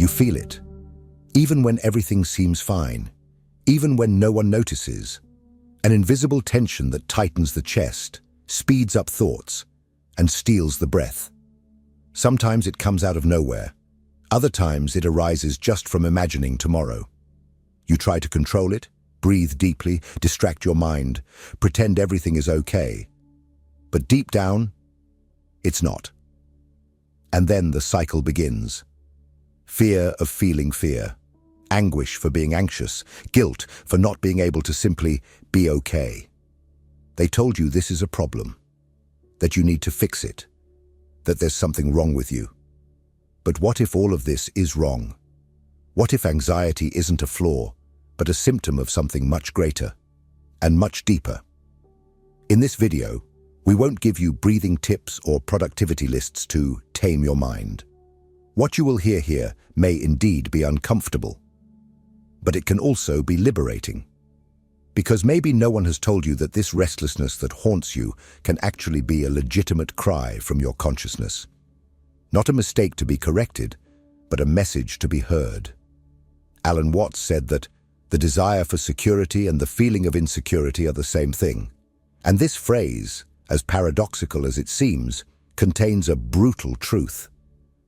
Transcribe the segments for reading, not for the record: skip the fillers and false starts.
feel it, even when everything seems fine, even when no one notices. An invisible tension that tightens the chest, speeds up thoughts, and steals the breath. Sometimes it comes out of nowhere. Other times it arises just from imagining tomorrow. You try to control it, breathe deeply, distract your mind, pretend everything is okay. But deep down, it's not. And then the cycle begins. Fear of feeling fear, anguish for being anxious, guilt for not being able to simply be okay. They told you this is a problem, that you need to fix it, that there's something wrong with you. But what if all of this is wrong? What if anxiety isn't a flaw, but a symptom of something much greater and much deeper? In this video, we won't give you breathing tips or productivity lists to tame your mind. What you will hear here may indeed be uncomfortable, but it can also be liberating. Because maybe no one has told you that this restlessness that haunts you can actually be a legitimate cry from your consciousness. Not a mistake to be corrected, but a message to be heard. Alan Watts said that the desire for security and the feeling of insecurity are the same thing. And this phrase, as paradoxical as it seems, contains a brutal truth.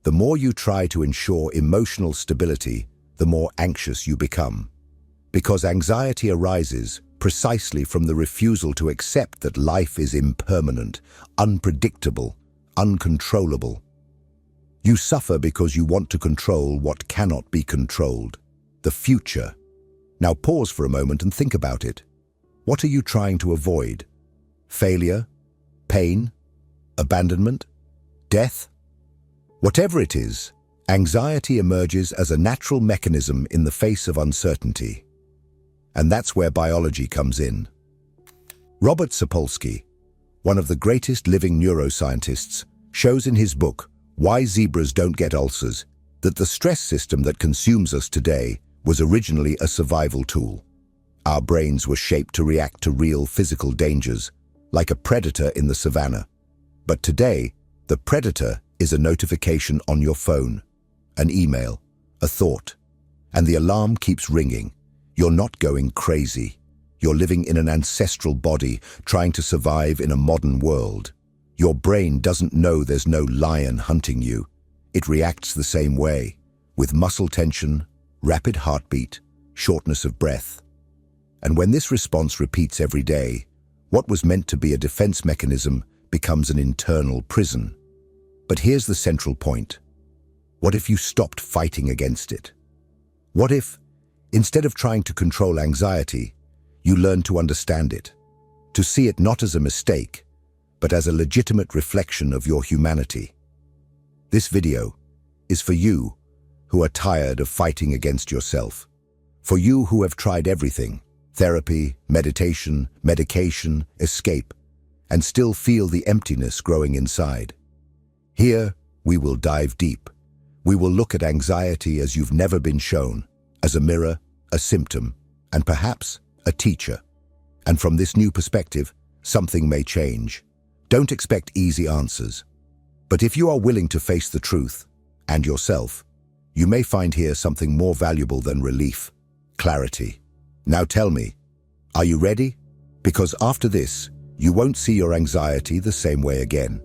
The more you try to ensure emotional stability, the more anxious you become. Because anxiety arises precisely from the refusal to accept that life is impermanent, unpredictable, uncontrollable. You suffer because you want to control what cannot be controlled, the future. Now pause for a moment and think about it. What are you trying to avoid? Failure? Pain? Abandonment? Death? Whatever it is, anxiety emerges as a natural mechanism in the face of uncertainty. And that's where biology comes in. Robert Sapolsky, one of the greatest living neuroscientists, shows in his book, Why Zebras Don't Get Ulcers, that the stress system that consumes us today was originally a survival tool. Our brains were shaped to react to real physical dangers, like a predator in the savannah. But today, the predator is a notification on your phone, an email, a thought, and the alarm keeps ringing. You're not going crazy. You're living in an ancestral body, trying to survive in a modern world. Your brain doesn't know there's no lion hunting you. It reacts the same way, with muscle tension, rapid heartbeat, shortness of breath. And when this response repeats every day, what was meant to be a defense mechanism becomes an internal prison. But here's the central point. What if you stopped fighting against it? What if, instead of trying to control anxiety, you learned to understand it, to see it not as a mistake, but as a legitimate reflection of your humanity? This video is for you who are tired of fighting against yourself, for you who have tried everything, therapy, meditation, medication, escape, and still feel the emptiness growing inside. Here, we will dive deep. We will look at anxiety as you've never been shown, as a mirror, a symptom, and perhaps a teacher. And from this new perspective, something may change. Don't expect easy answers. But if you are willing to face the truth, and yourself, you may find here something more valuable than relief, clarity. Now tell me, are you ready? Because after this, you won't see your anxiety the same way again.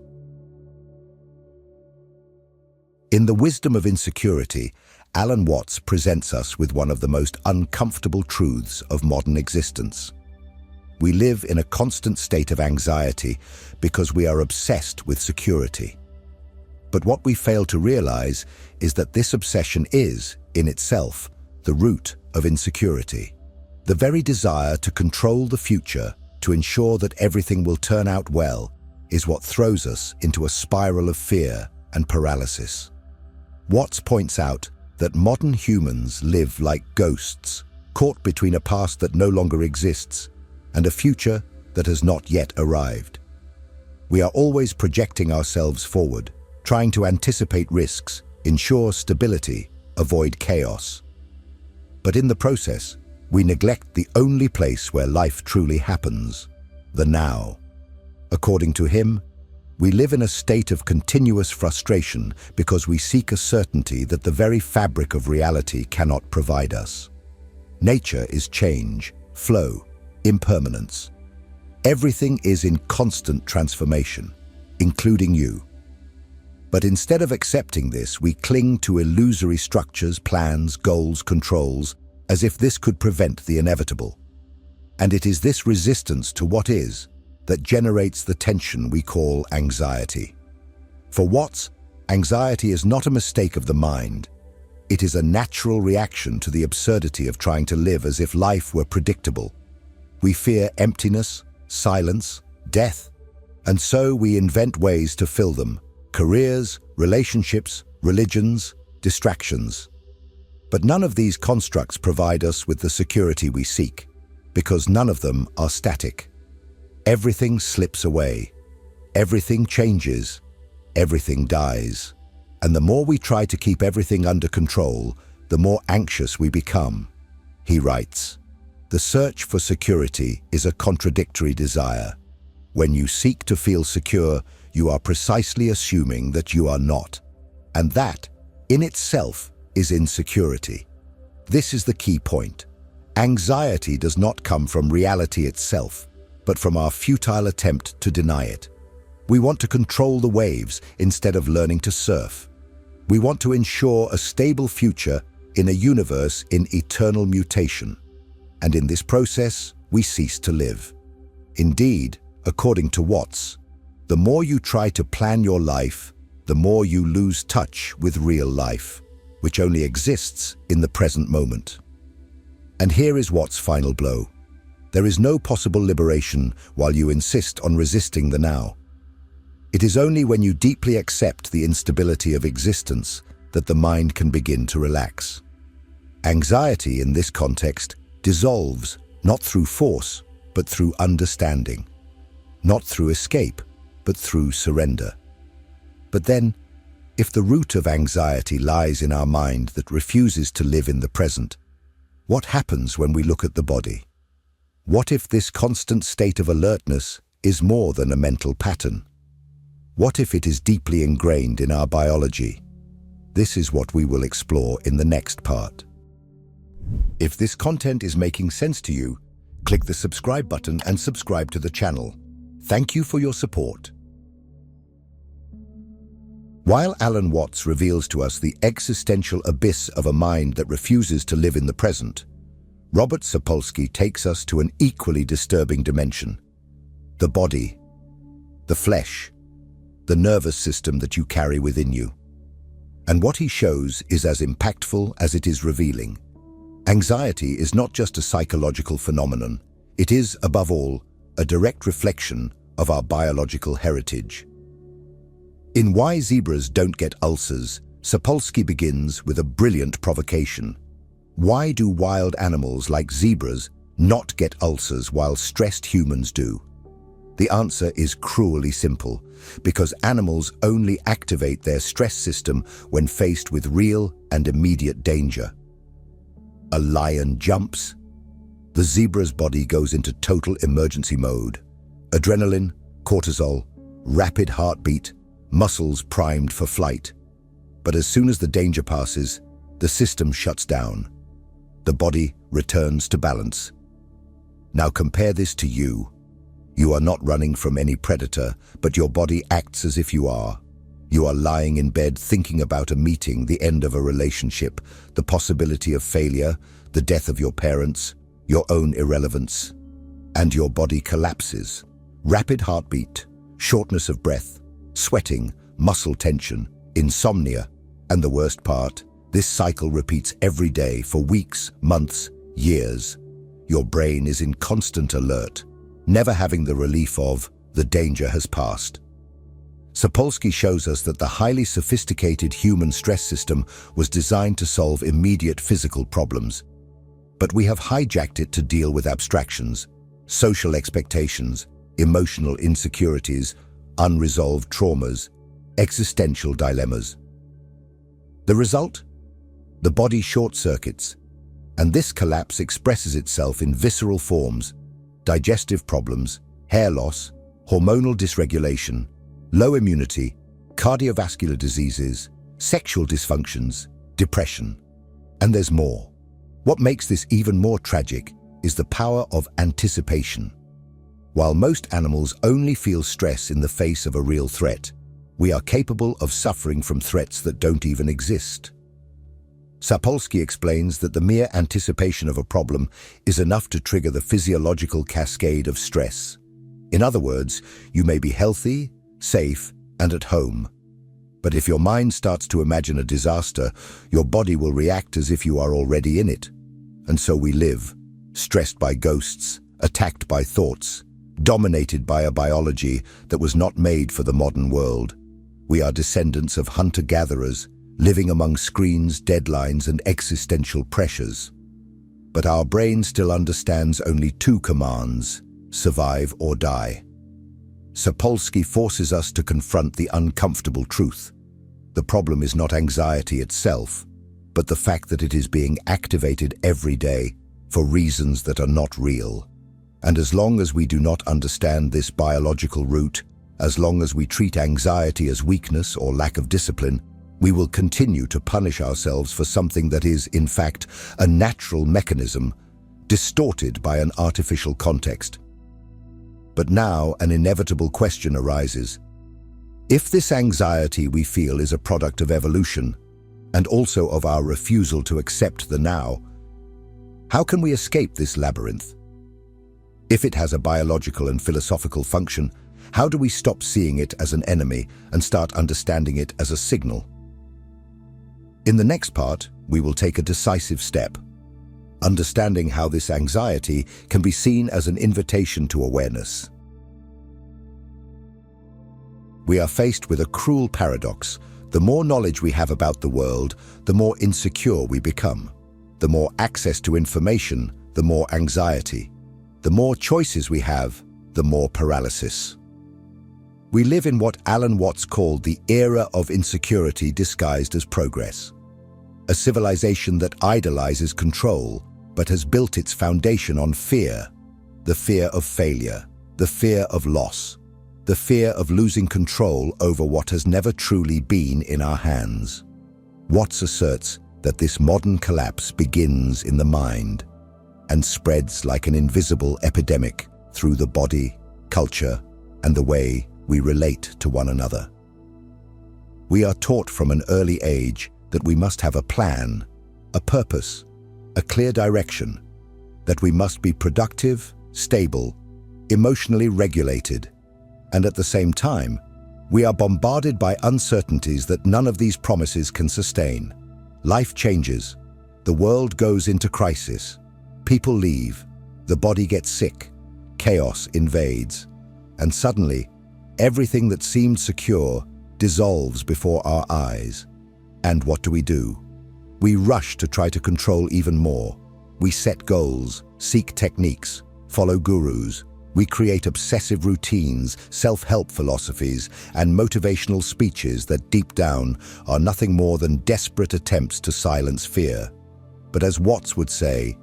In The Wisdom of Insecurity, Alan Watts presents us with one of the most uncomfortable truths of modern existence. We live in a constant state of anxiety because we are obsessed with security. But what we fail to realize is that this obsession is, in itself, the root of insecurity. The very desire to control the future, to ensure that everything will turn out well, is what throws us into a spiral of fear and paralysis. Watts points out that modern humans live like ghosts, caught between a past that no longer exists and a future that has not yet arrived. We are always projecting ourselves forward, trying to anticipate risks, ensure stability, avoid chaos. But in the process, we neglect the only place where life truly happens, the now. According to him, We live in a state of continuous frustration because we seek a certainty that the very fabric of reality cannot provide us. Nature is change, flow, impermanence. Everything is in constant transformation, including you. But instead of accepting this, we cling to illusory structures, plans, goals, controls, as if this could prevent the inevitable. And it is this resistance to what is that generates the tension we call anxiety. For Watts, anxiety is not a mistake of the mind. It is a natural reaction to the absurdity of trying to live as if life were predictable. We fear emptiness, silence, death, and so we invent ways to fill them: careers, relationships, religions, distractions. But none of these constructs provide us with the security we seek, because none of them are static. Everything slips away, everything changes, everything dies. And the more we try to keep everything under control, the more anxious we become. He writes, "The search for security is a contradictory desire. When you seek to feel secure, you are precisely assuming that you are not. And that, in itself, is insecurity." This is the key point. Anxiety does not come from reality itself, but from our futile attempt to deny it. We want to control the waves instead of learning to surf. We want to ensure a stable future in a universe in eternal mutation. And in this process, we cease to live. Indeed, according to Watts, the more you try to plan your life, the more you lose touch with real life, which only exists in the present moment. And here is Watts' final blow. There is no possible liberation while you insist on resisting the now. It is only when you deeply accept the instability of existence that the mind can begin to relax. Anxiety, in this context, dissolves not through force, but through understanding. Not through escape, but through surrender. But then, if the root of anxiety lies in our mind that refuses to live in the present, what happens when we look at the body? What if this constant state of alertness is more than a mental pattern? What if it is deeply ingrained in our biology? This is what we will explore in the next part. If this content is making sense to you, click the subscribe button and subscribe to the channel. Thank you for your support. While Alan Watts reveals to us the existential abyss of a mind that refuses to live in the present, Robert Sapolsky takes us to an equally disturbing dimension: the body, the flesh, the nervous system that you carry within you. And what he shows is as impactful as it is revealing. Anxiety is not just a psychological phenomenon. It is, above all, a direct reflection of our biological heritage. In Why Zebras Don't Get Ulcers, Sapolsky begins with a brilliant provocation. Why do wild animals like zebras not get ulcers while stressed humans do? The answer is cruelly simple, because animals only activate their stress system when faced with real and immediate danger. A lion jumps. The zebra's body goes into total emergency mode. Adrenaline, cortisol, rapid heartbeat, muscles primed for flight. But as soon as the danger passes, the system shuts down. The body returns to balance. Now compare this to you. You are not running from any predator, but your body acts as if you are. You are lying in bed thinking about a meeting, the end of a relationship, the possibility of failure, the death of your parents, your own irrelevance. And your body collapses. Rapid heartbeat, shortness of breath, sweating, muscle tension, insomnia, and the worst part, this cycle repeats every day for weeks, months, years. Your brain is in constant alert, never having the relief of the danger has passed. Sapolsky shows us that the highly sophisticated human stress system was designed to solve immediate physical problems. But we have hijacked it to deal with abstractions, social expectations, emotional insecurities, unresolved traumas, existential dilemmas. The result? The body short-circuits, and this collapse expresses itself in visceral forms: digestive problems, hair loss, hormonal dysregulation, low immunity, cardiovascular diseases, sexual dysfunctions, depression. And there's more. What makes this even more tragic is the power of anticipation. While most animals only feel stress in the face of a real threat, we are capable of suffering from threats that don't even exist. Sapolsky explains that the mere anticipation of a problem is enough to trigger the physiological cascade of stress. In other words, you may be healthy, safe, and at home. But if your mind starts to imagine a disaster, your body will react as if you are already in it. And so we live, stressed by ghosts, attacked by thoughts, dominated by a biology that was not made for the modern world. We are descendants of hunter-gatherers, living among screens, deadlines, and existential pressures. But our brain still understands only two commands: survive or die. Sapolsky forces us to confront the uncomfortable truth. The problem is not anxiety itself, but the fact that it is being activated every day for reasons that are not real. And as long as we do not understand this biological root, as long as we treat anxiety as weakness or lack of discipline, we will continue to punish ourselves for something that is, in fact, a natural mechanism, distorted by an artificial context. But now an inevitable question arises. If this anxiety we feel is a product of evolution, and also of our refusal to accept the now, how can we escape this labyrinth? If it has a biological and philosophical function, how do we stop seeing it as an enemy and start understanding it as a signal? In the next part, we will take a decisive step, understanding how this anxiety can be seen as an invitation to awareness. We are faced with a cruel paradox. The more knowledge we have about the world, the more insecure we become. The more access to information, the more anxiety. The more choices we have, the more paralysis. We live in what Alan Watts called the era of insecurity disguised as progress. A civilization that idolizes control, but has built its foundation on fear. The fear of failure, the fear of loss, the fear of losing control over what has never truly been in our hands. Watts asserts that this modern collapse begins in the mind and spreads like an invisible epidemic through the body, culture, and the way we relate to one another. We are taught from an early age that we must have a plan, a purpose, a clear direction, that we must be productive, stable, emotionally regulated, and at the same time, we are bombarded by uncertainties that none of these promises can sustain. Life changes, the world goes into crisis, people leave, the body gets sick, chaos invades, and suddenly, everything that seemed secure dissolves before our eyes. And what do? We rush to try to control even more. We set goals, seek techniques, follow gurus. We create obsessive routines, self-help philosophies, and motivational speeches that deep down are nothing more than desperate attempts to silence fear. But as Watts would say,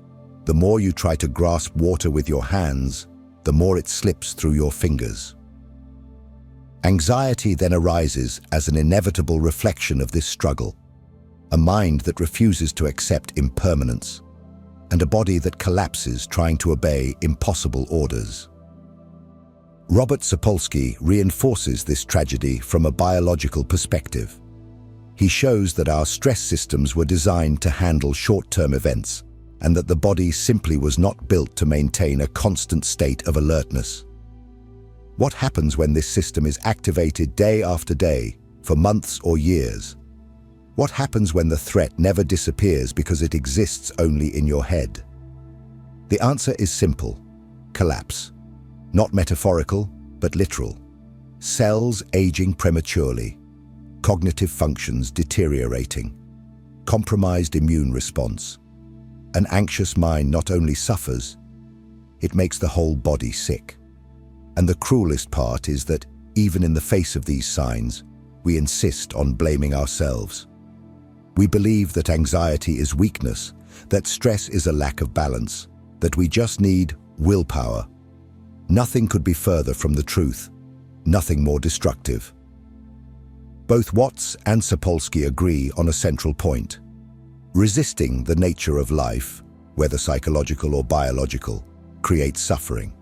the more you try to grasp water with your hands, the more it slips through your fingers. Anxiety then arises as an inevitable reflection of this struggle, a mind that refuses to accept impermanence, and a body that collapses trying to obey impossible orders. Robert Sapolsky reinforces this tragedy from a biological perspective. He shows that our stress systems were designed to handle short-term events, and that the body simply was not built to maintain a constant state of alertness. What happens when this system is activated day after day, for months or years? What happens when the threat never disappears because it exists only in your head? The answer is simple: collapse. Not metaphorical, but literal. Cells aging prematurely, cognitive functions deteriorating, compromised immune response. An anxious mind not only suffers, it makes the whole body sick. And the cruelest part is that, even in the face of these signs, we insist on blaming ourselves. We believe that anxiety is weakness, that stress is a lack of balance, that we just need willpower. Nothing could be further from the truth. nothing more destructive. Both Watts and Sapolsky agree on a central point. Resisting the nature of life, whether psychological or biological, creates suffering.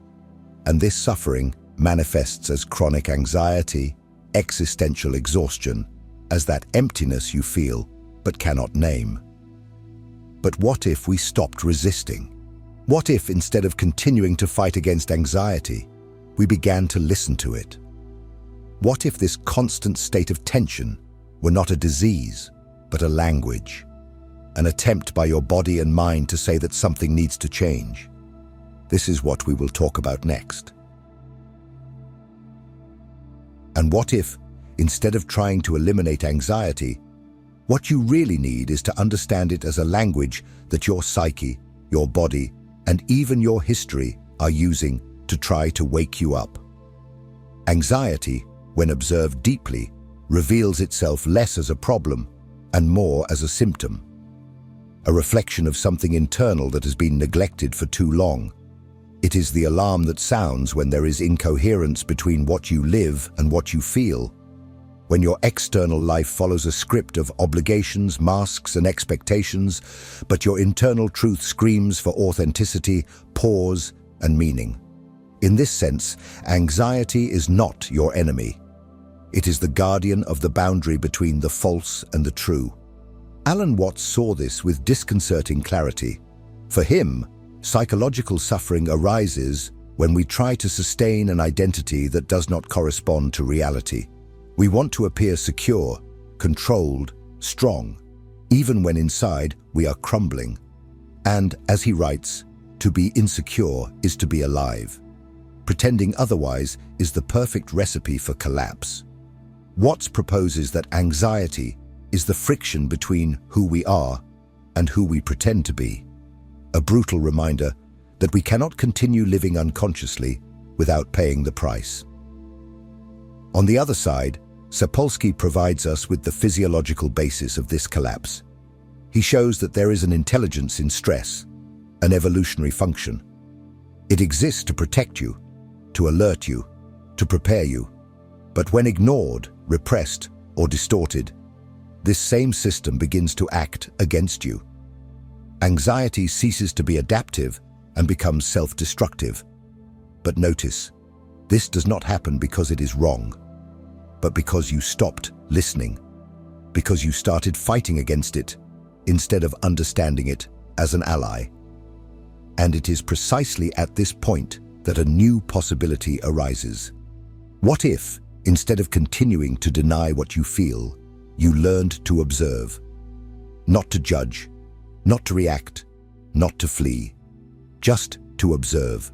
And this suffering manifests as chronic anxiety, existential exhaustion, as that emptiness you feel but cannot name. But what if we stopped resisting? What if, instead of continuing to fight against anxiety, we began to listen to it? What if this constant state of tension were not a disease, but a language? An attempt by your body and mind to say that something needs to change. This is what we will talk about next. And what if, instead of trying to eliminate anxiety, what you really need is to understand it as a language that your psyche, your body, and even your history are using to try to wake you up? Anxiety, when observed deeply, reveals itself less as a problem and more as a symptom. A reflection of something internal that has been neglected for too long. It is the alarm that sounds when there is incoherence between what you live and what you feel. When your external life follows a script of obligations, masks, and expectations, but your internal truth screams for authenticity, pause, and meaning. In this sense, anxiety is not your enemy. It is the guardian of the boundary between the false and the true. Alan Watts saw this with disconcerting clarity. For him, psychological suffering arises when we try to sustain an identity that does not correspond to reality. We want to appear secure, controlled, strong, even when inside we are crumbling. And, as he writes, to be insecure is to be alive. Pretending otherwise is the perfect recipe for collapse. Watts proposes that anxiety is the friction between who we are and who we pretend to be. A brutal reminder that we cannot continue living unconsciously without paying the price. On the other side, Sapolsky provides us with the physiological basis of this collapse. He shows that there is an intelligence in stress, an evolutionary function. It exists to protect you, to alert you, to prepare you. But when ignored, repressed, or distorted, this same system begins to act against you. Anxiety ceases to be adaptive and becomes self-destructive. But notice, this does not happen because it is wrong, but because you stopped listening, because you started fighting against it instead of understanding it as an ally. And it is precisely at this point that a new possibility arises. What if, instead of continuing to deny what you feel, you learned to observe? Not to judge, not to react, not to flee, just to observe,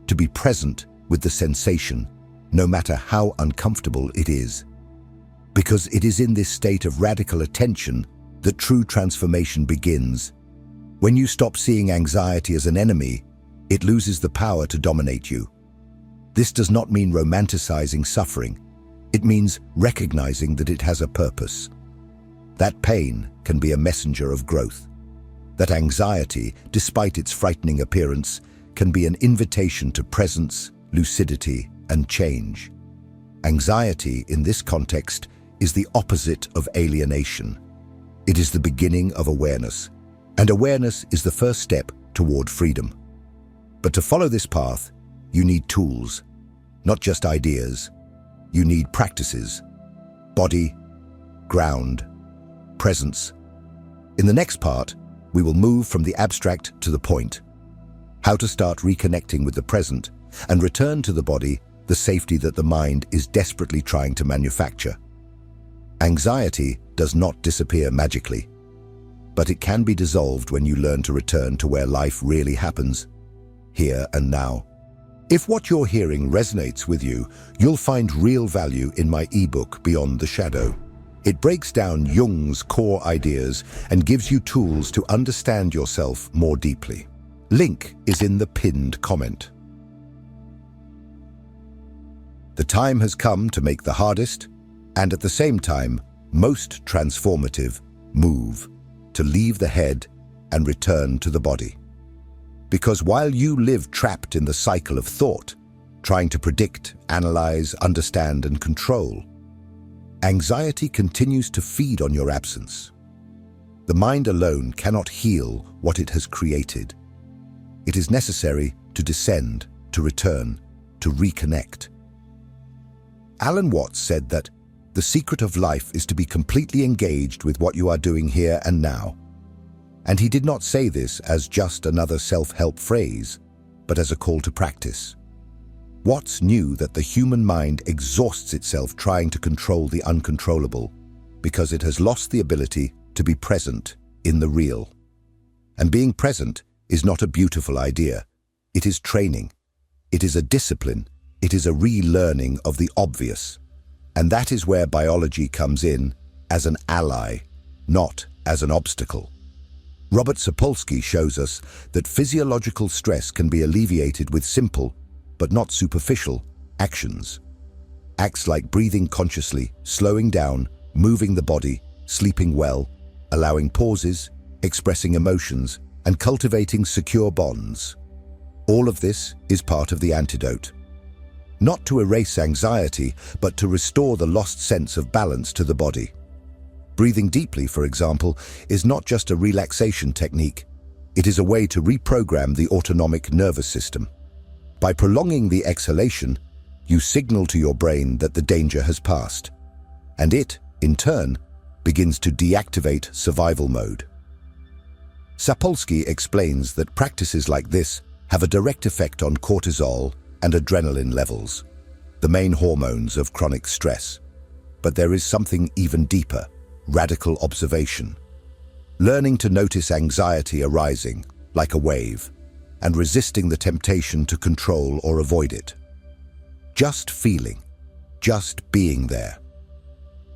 to be present with the sensation, no matter how uncomfortable it is. Because it is in this state of radical attention that true transformation begins. When you stop seeing anxiety as an enemy, it loses the power to dominate you. This does not mean romanticizing suffering. It means recognizing that it has a purpose. That pain can be a messenger of growth. That anxiety, despite its frightening appearance, can be an invitation to presence, lucidity, and change. Anxiety, in this context, is the opposite of alienation. It is the beginning of awareness, and awareness is the first step toward freedom. But to follow this path, you need tools, not just ideas. You need practices, body, ground, presence. In the next part, we will move from the abstract to the point. How to start reconnecting with the present and return to the body the safety that the mind is desperately trying to manufacture. Anxiety does not disappear magically, but it can be dissolved when you learn to return to where life really happens, here and now. If what you're hearing resonates with you, you'll find real value in my ebook, Beyond the Shadow. It breaks down Jung's core ideas and gives you tools to understand yourself more deeply. Link is in the pinned comment. The time has come to make the hardest, and at the same time, most transformative move, to leave the head and return to the body. Because while you live trapped in the cycle of thought, trying to predict, analyze, understand, and control. Anxiety continues to feed on your absence. The mind alone cannot heal what it has created. It is necessary to descend, to return, to reconnect. Alan Watts said that the secret of life is to be completely engaged with what you are doing here and now. And he did not say this as just another self-help phrase, but as a call to practice. Watts knew that the human mind exhausts itself trying to control the uncontrollable because it has lost the ability to be present in the real. And being present is not a beautiful idea. It is training. It is a discipline. It is a relearning of the obvious. And that is where biology comes in as an ally, not as an obstacle. Robert Sapolsky shows us that physiological stress can be alleviated with simple, but not superficial, actions. Acts like breathing consciously, slowing down, moving the body, sleeping well, allowing pauses, expressing emotions, and cultivating secure bonds. All of this is part of the antidote. Not to erase anxiety, but to restore the lost sense of balance to the body. Breathing deeply, for example, is not just a relaxation technique. It is a way to reprogram the autonomic nervous system. By prolonging the exhalation, you signal to your brain that the danger has passed, and it, in turn, begins to deactivate survival mode. Sapolsky explains that practices like this have a direct effect on cortisol and adrenaline levels, the main hormones of chronic stress. But there is something even deeper: radical observation. Learning to notice anxiety arising, like a wave, and resisting the temptation to control or avoid it. Just feeling, just being there.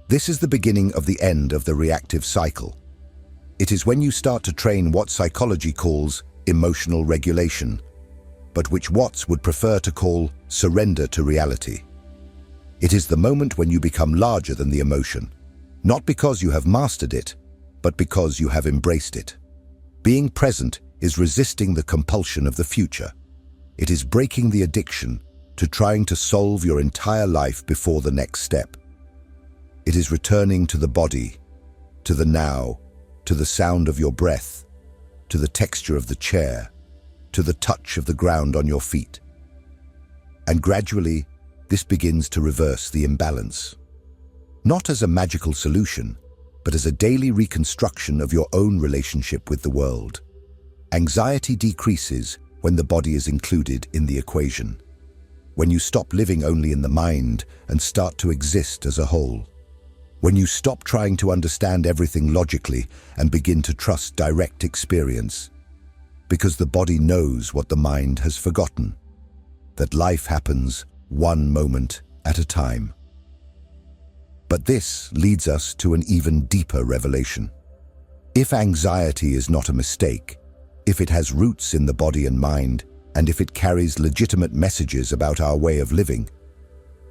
This is the beginning of the end of the reactive cycle. It is when you start to train what psychology calls emotional regulation, but which Watts would prefer to call surrender to reality. It is the moment when you become larger than the emotion, not because you have mastered it, but because you have embraced it. Being present is resisting the compulsion of the future. It is breaking the addiction to trying to solve your entire life before the next step. It is returning to the body, to the now, to the sound of your breath, to the texture of the chair, to the touch of the ground on your feet. And gradually, this begins to reverse the imbalance. Not as a magical solution, but as a daily reconstruction of your own relationship with the world. Anxiety decreases when the body is included in the equation, when you stop living only in the mind and start to exist as a whole, when you stop trying to understand everything logically and begin to trust direct experience, because the body knows what the mind has forgotten, that life happens one moment at a time. But this leads us to an even deeper revelation. If anxiety is not a mistake, if it has roots in the body and mind, and if it carries legitimate messages about our way of living,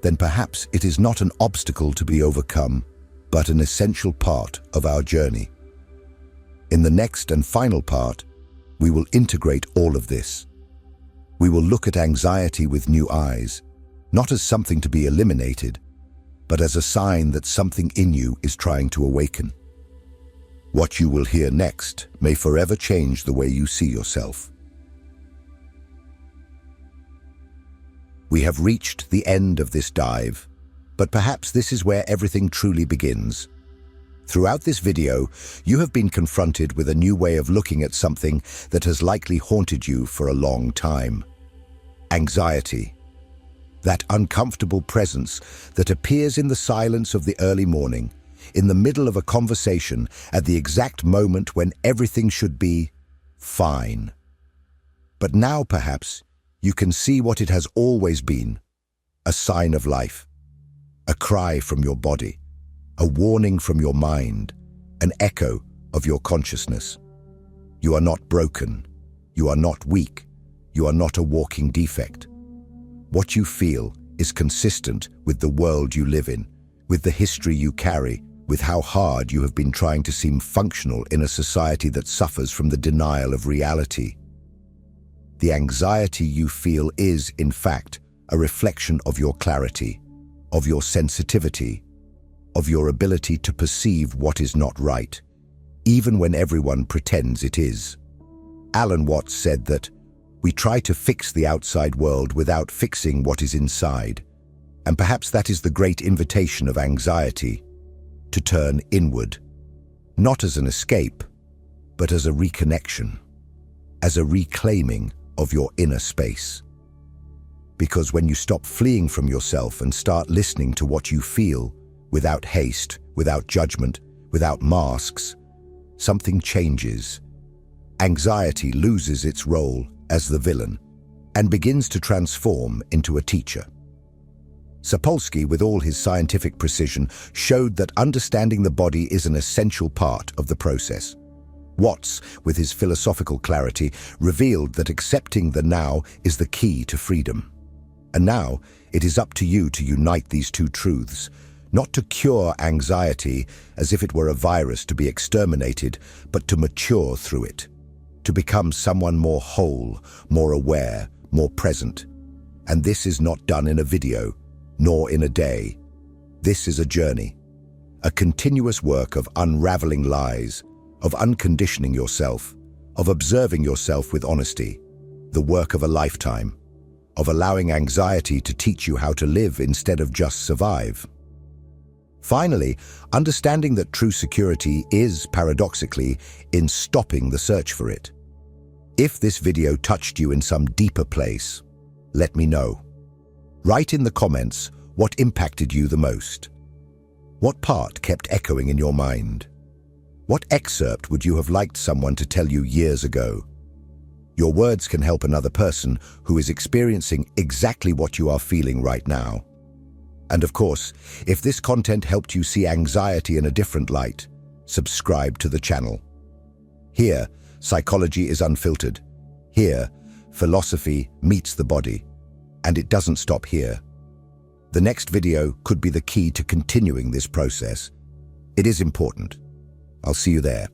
then perhaps it is not an obstacle to be overcome, but an essential part of our journey. In the next and final part, we will integrate all of this. We will look at anxiety with new eyes, not as something to be eliminated, but as a sign that something in you is trying to awaken. What you will hear next may forever change the way you see yourself. We have reached the end of this dive, but perhaps this is where everything truly begins. Throughout this video, you have been confronted with a new way of looking at something that has likely haunted you for a long time. Anxiety. That uncomfortable presence that appears in the silence of the early morning, in the middle of a conversation, at the exact moment when everything should be fine. But now, perhaps, you can see what it has always been: a sign of life, a cry from your body, a warning from your mind, an echo of your consciousness. You are not broken. You are not weak. You are not a walking defect. What you feel is consistent with the world you live in, with the history you carry, with how hard you have been trying to seem functional in a society that suffers from the denial of reality. The anxiety you feel is, in fact, a reflection of your clarity, of your sensitivity, of your ability to perceive what is not right, even when everyone pretends it is. Alan Watts said that we try to fix the outside world without fixing what is inside, and perhaps that is the great invitation of anxiety, to turn inward, not as an escape, but as a reconnection, as a reclaiming of your inner space. Because when you stop fleeing from yourself and start listening to what you feel, without haste, without judgment, without masks, something changes. Anxiety loses its role as the villain and begins to transform into a teacher. Sapolsky, with all his scientific precision, showed that understanding the body is an essential part of the process. Watts, with his philosophical clarity, revealed that accepting the now is the key to freedom. And now, it is up to you to unite these two truths, not to cure anxiety as if it were a virus to be exterminated, but to mature through it, to become someone more whole, more aware, more present. And this is not done in a video, nor in a day. This is a journey, a continuous work of unraveling lies, of unconditioning yourself, of observing yourself with honesty, the work of a lifetime, of allowing anxiety to teach you how to live instead of just survive. Finally, understanding that true security is, paradoxically, in stopping the search for it. If this video touched you in some deeper place, let me know. Write in the comments what impacted you the most. What part kept echoing in your mind? What excerpt would you have liked someone to tell you years ago? Your words can help another person who is experiencing exactly what you are feeling right now. And of course, if this content helped you see anxiety in a different light, subscribe to the channel. Here, psychology is unfiltered. Here, philosophy meets the body. And it doesn't stop here. The next video could be the key to continuing this process. It is important. I'll see you there.